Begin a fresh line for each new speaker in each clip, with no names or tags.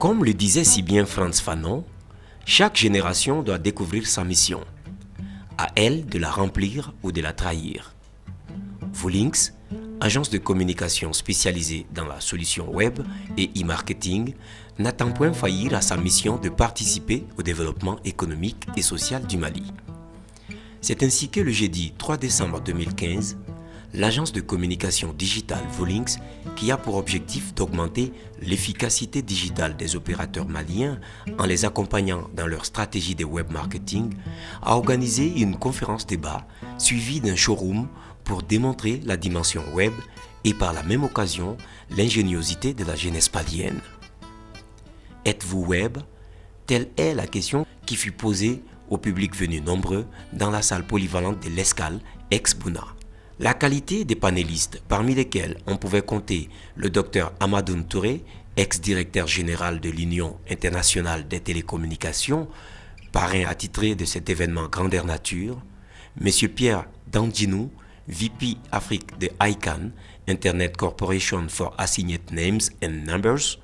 Comme le disait si bien Frantz Fanon, chaque génération doit découvrir sa mission. À elle de la remplir ou de la trahir. Volinx, agence de communication spécialisée dans la solution web et e-marketing, n'attend point faillir à sa mission de participer au développement économique et social du Mali. C'est ainsi que le jeudi 3 décembre 2015, l'agence de communication digitale Volinx, qui a pour objectif d'augmenter l'efficacité digitale des opérateurs maliens en les accompagnant dans leur stratégie de web marketing, a organisé une conférence débat suivie d'un showroom pour démontrer la dimension web et par la même occasion l'ingéniosité de la jeunesse malienne. Êtes-vous web? Telle est la question qui fut posée au public venu nombreux dans la salle polyvalente de l'Escale, ex-Bouna. La qualité des panélistes, parmi lesquels on pouvait compter le Dr Amadoun Touré, ex-directeur général de l'Union internationale des télécommunications, parrain attitré de cet événement grandeur nature, M. Pierre Dandjinou, VP Afrique de ICANN, Internet Corporation for Assigned Names and Numbers,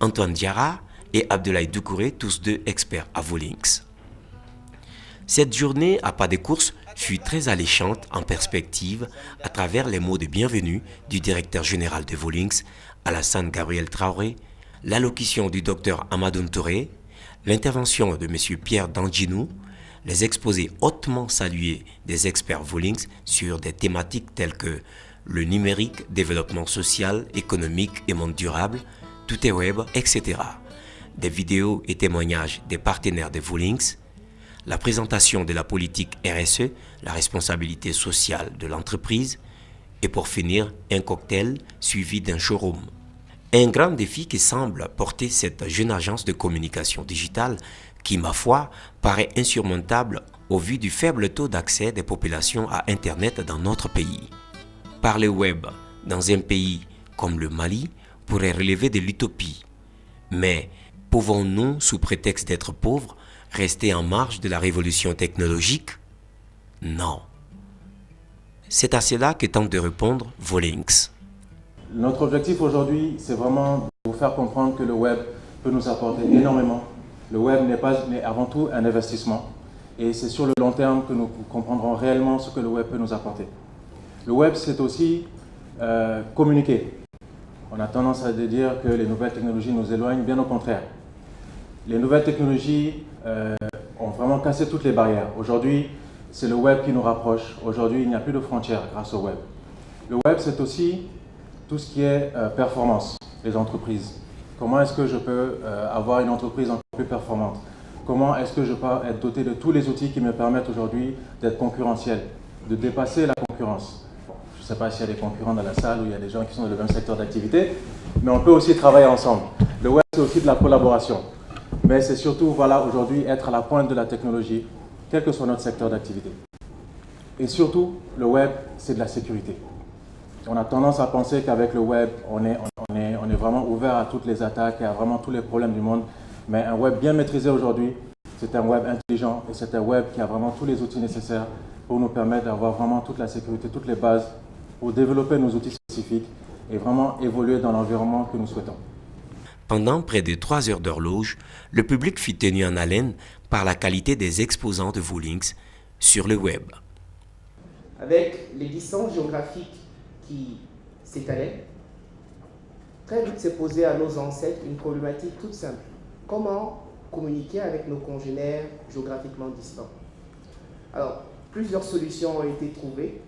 Antoine Diarra et Abdoulaye Doucouré, tous deux experts à Volinx. Cette journée à pas de course fut très alléchante en perspective à travers les mots de bienvenue du directeur général de Volinx, Alassane Gabriel Traoré, l'allocution du docteur Amadoun Touré, l'intervention de M. Pierre Dandjinou, les exposés hautement salués des experts Volinx sur des thématiques telles que le numérique, développement social, économique et monde durable, tout est web, etc. Des vidéos et témoignages des partenaires de Volinx, la présentation de la politique RSE, la responsabilité sociale de l'entreprise, et pour finir, un cocktail suivi d'un showroom. Un grand défi qui semble porter cette jeune agence de communication digitale qui, ma foi, paraît insurmontable au vu du faible taux d'accès des populations à Internet dans notre pays. Parler web dans un pays comme le Mali pourrait relever de l'utopie. Mais pouvons-nous, sous prétexte d'être pauvres, rester en marge de la révolution technologique? Non. C'est à cela que tente de répondre Volinx.
Notre objectif aujourd'hui, c'est vraiment de vous faire comprendre que le web peut nous apporter énormément. Le web n'est avant tout un investissement. Et c'est sur le long terme que nous comprendrons réellement ce que le web peut nous apporter. Le web, c'est aussi communiquer. On a tendance à dire que les nouvelles technologies nous éloignent, bien au contraire. Les nouvelles technologies ont vraiment cassé toutes les barrières. Aujourd'hui, c'est le web qui nous rapproche. Aujourd'hui, il n'y a plus de frontières grâce au web. Le web, c'est aussi tout ce qui est performance des entreprises. Comment est-ce que je peux avoir une entreprise encore plus performante? Comment est-ce que je peux être doté de tous les outils qui me permettent aujourd'hui d'être concurrentiel, de dépasser la concurrence? Bon, je ne sais pas s'il y a des concurrents dans la salle ou il y a des gens qui sont dans le même secteur d'activité, mais on peut aussi travailler ensemble. Le web, c'est aussi de la collaboration. Mais c'est surtout, voilà, aujourd'hui, être à la pointe de la technologie, quel que soit notre secteur d'activité. Et surtout, le web, c'est de la sécurité. On a tendance à penser qu'avec le web, on est vraiment ouvert à toutes les attaques et à vraiment tous les problèmes du monde. Mais un web bien maîtrisé aujourd'hui, c'est un web intelligent et c'est un web qui a vraiment tous les outils nécessaires pour nous permettre d'avoir vraiment toute la sécurité, toutes les bases pour développer nos outils spécifiques et vraiment évoluer dans l'environnement que nous souhaitons.
Pendant près de 3 heures d'horloge, le public fut tenu en haleine par la qualité des exposants de Volinx sur le web.
Avec les distances géographiques qui s'étalaient, très vite s'est posée à nos ancêtres une problématique toute simple. Comment communiquer avec nos congénères géographiquement distants? Alors, plusieurs solutions ont été trouvées.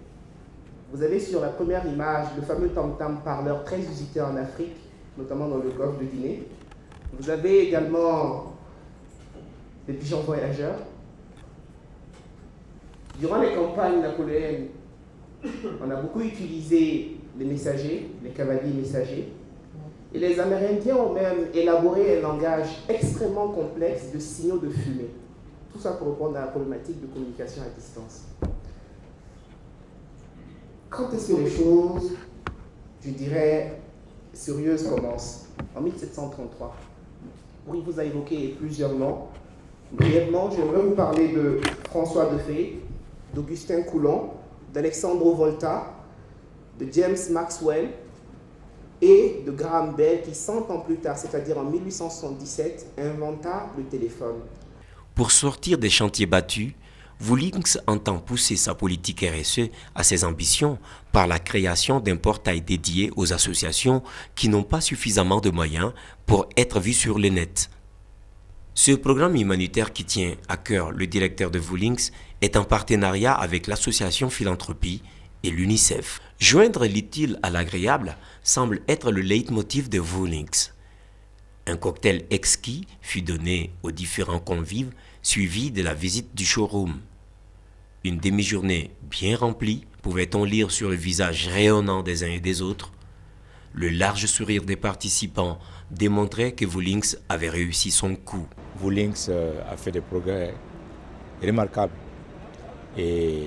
Vous avez sur la première image le fameux tam-tam parleur très usité en Afrique, notamment dans le golfe de Guinée. Vous avez également des pigeons voyageurs. Durant les campagnes napoléoniennes, on a beaucoup utilisé les messagers, les cavaliers messagers. Et les Amérindiens ont même élaboré un langage extrêmement complexe de signaux de fumée. Tout ça pour répondre à la problématique de communication à distance. Quand est-ce que les choses, je dirais, sérieuses commencent? En 1733. Oui, vous avez évoqué plusieurs noms. Brièvement, j'aimerais vous parler de François de Fay, d'Augustin Coulon, d'Alexandre Volta, de James Maxwell, et de Graham Bell qui 100 ans plus tard, c'est-à-dire en 1877, inventa le téléphone.
Pour sortir des chantiers battus, Vulinx entend pousser sa politique RSE à ses ambitions par la création d'un portail dédié aux associations qui n'ont pas suffisamment de moyens pour être vues sur le net. Ce programme humanitaire qui tient à cœur le directeur de Vulinx est en partenariat avec l'association Philanthropie et l'UNICEF. Joindre l'utile à l'agréable semble être le leitmotiv de Vulinx. Un cocktail exquis fut donné aux différents convives, suivi de la visite du showroom. Une demi-journée bien remplie, pouvait-on lire sur le visage rayonnant des uns et des autres. Le large sourire des participants démontrait que Vulinx avait réussi son coup.
Vulinx a fait des progrès remarquables et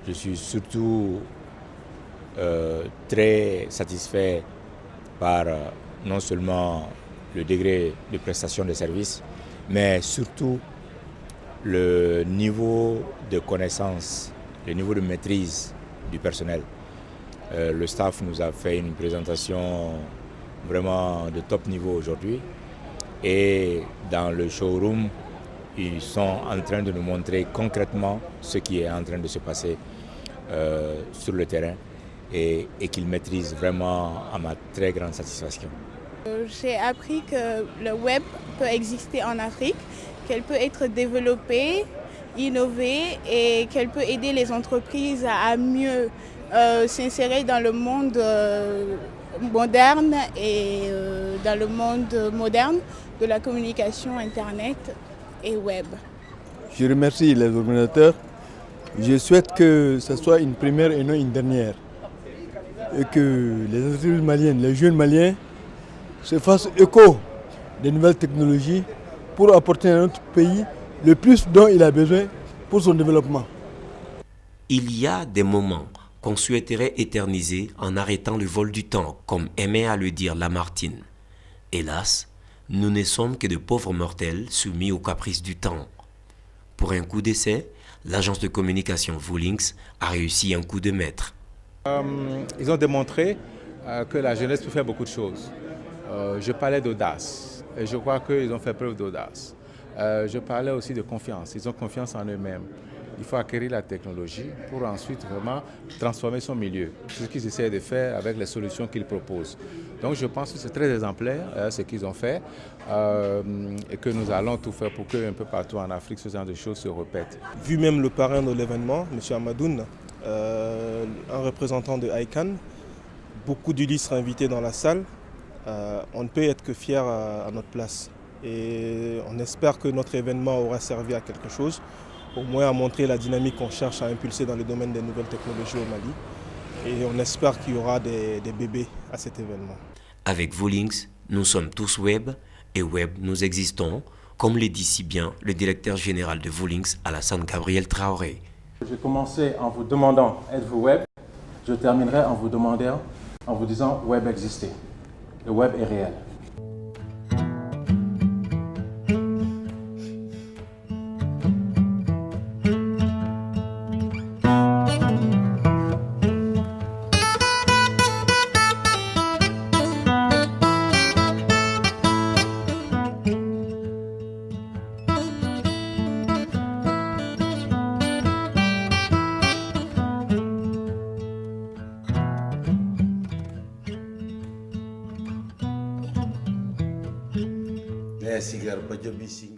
je suis surtout très satisfait par non seulement le degré de prestation de services, mais surtout le niveau de connaissance, le niveau de maîtrise du personnel. Le staff nous a fait une présentation vraiment de top niveau aujourd'hui et dans le showroom, ils sont en train de nous montrer concrètement ce qui est en train de se passer sur le terrain et qu'ils maîtrisent vraiment à ma très grande satisfaction.
J'ai appris que le web peut exister en Afrique, qu'elle peut être développée, innovée et qu'elle peut aider les entreprises à mieux s'insérer dans le monde moderne et dans le monde moderne de la communication Internet et web.
Je remercie les organisateurs. Je souhaite que ce soit une première et non une dernière. Et que les entreprises maliennes, les jeunes maliens, se fassent écho des nouvelles technologies pour apporter à notre pays le plus dont il a besoin pour son développement.
Il y a des moments qu'on souhaiterait éterniser en arrêtant le vol du temps, comme aimait à le dire Lamartine. Hélas, nous ne sommes que de pauvres mortels soumis aux caprices du temps. Pour un coup d'essai, l'agence de communication Vulinx a réussi un coup de maître.
Ils ont démontré que la jeunesse peut faire beaucoup de choses. Je parlais d'audace et je crois qu'ils ont fait preuve d'audace. Je parlais aussi de confiance. Ils ont confiance en eux-mêmes. Il faut acquérir la technologie pour ensuite vraiment transformer son milieu. C'est ce qu'ils essaient de faire avec les solutions qu'ils proposent. Donc je pense que c'est très exemplaire ce qu'ils ont fait et que nous allons tout faire pour que un peu partout en Afrique ce genre de choses se répètent.
Vu même le parrain de l'événement, M. Amadoun, un représentant de ICANN, beaucoup d'illustres invités dans la salle, on ne peut être que fiers à notre place. Et on espère que notre événement aura servi à quelque chose, au moins à montrer la dynamique qu'on cherche à impulser dans le domaine des nouvelles technologies au Mali. Et on espère qu'il y aura des bébés à cet événement.
Avec Vulinx, nous sommes tous web et web nous existons, comme le dit si bien le directeur général de Vulinx, Alassane Gabriel Traoré.
J'ai commencé en vous demandant « Êtes-vous web ?» Je terminerai en vous disant « Web existez ». Le web est réel.
Sigar Bajo Bising.